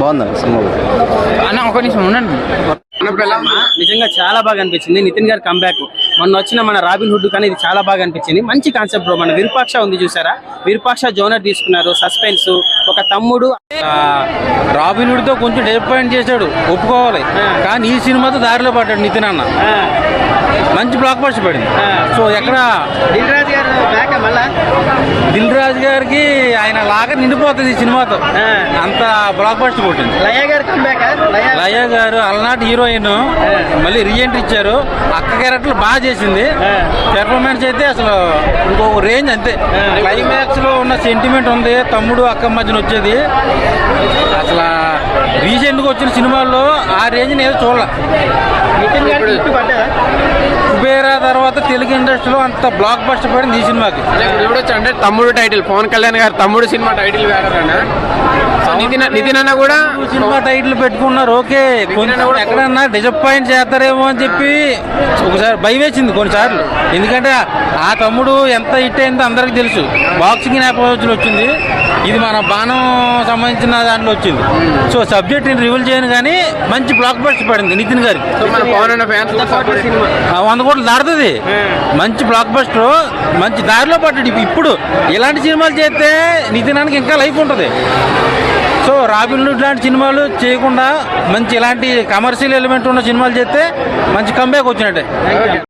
బాగుందండి సినిమా అన్న ఒక నిమిషం ఉండండి. నిజంగా చాలా బాగా అనిపించింది నితిన్ గారి కంబ్యాక్. మొన్న వచ్చిన మన రాబిన్ హుడ్ కానీ ఇది చాలా బాగా అనిపించింది. మంచి కాన్సెప్ట్ బ్రో. మన విరూపాక్ష ఉంది చూసారా, విరూపాక్ష జోనర్ తీసుకున్నారు. సస్పెన్స్, ఒక తమ్ముడు. రాబిన్ హుడ్ తో కొంచెం డిసప్పాయింట్ చేశాడు, ఒప్పుకోవాలి. కానీ ఈ సినిమాతో దారిలో పడ్డాడు నితిన్ అన్న. మంచి బ్లాక్ బస్టర్ పడింది. సో ఎక్కడ దిల్ రాజు గారు బ్యాక్ మళ్ళా దిల్ రాజు గారికి ఆయన లాగా నిండిపోతుంది ఈ సినిమాతో. అంత బ్లాక్ బస్టర్ కొట్టింది. లయ గారు కంబ్యాక్. లయ గారు అలనాటి హీరోయిన్ మళ్ళీ రీఎంట్రీ ఇచ్చారు. అక్క క్యారెక్టర్ బాగా చేసింది. పెర్ఫార్మెన్స్ అయితే అసలు ఇంకొక రేంజ్. అంతే క్లైమాక్స్ లో ఉన్న సెంటిమెంట్ ఉంది, తమ్ముడు అక్క మధ్యన వచ్చేది. అసలు రీసెంట్ గా వచ్చిన సినిమాల్లో ఆ రేంజ్ నేను చూడలే. నితిన్ గారు కుబేరా తర్వాత తెలుగు ఇండస్ట్రీలో అంత బ్లాక్ బస్టర్ పడింది ఈ సినిమాకి. చూడొచ్చు అంటే తమ్ముడు టైటిల్, పవన్ కళ్యాణ్ గారు తమ్ముడు సినిమా టైటిల్ వేడారన్న. నితిన్ అన్న కూడా సినిమా టైటిల్ పెట్టుకున్నారు. ఓకే, ఎక్కడన్నా డిసప్పాయింట్ చేస్తారేమో అని చెప్పి ఒకసారి భయం వేసింది కొన్నిసార్లు. ఎందుకంటే ఆ తమ్ముడు ఎంత హిట్ అయిందో అందరికి తెలుసు. బాక్సింగ్ నేపథ్యంలో వచ్చింది, ఇది మన బాణం సంబంధించిన దాంట్లో వచ్చింది. సో సబ్జెక్ట్ నేను రివీల్ చేయను కానీ మంచి బ్లాక్ బస్టర్ పడింది నితిన్ గారికి. 100 కోట్లు దాడుతుంది. మంచి బ్లాక్ బస్టర్, మంచి దారిలో పడ్డాడు. ఇప్పుడు ఇలాంటి సినిమాలు చేస్తే నితినానికి ఇంకా లైఫ్ ఉంటుంది. సో రాబిన్ హుడ్ లాంటి సినిమాలు చేయకుండా మంచి ఇలాంటి కమర్షియల్ ఎలిమెంట్ ఉన్న సినిమాలు చేస్తే మంచి కంబ్యాక్ వచ్చినట్టే.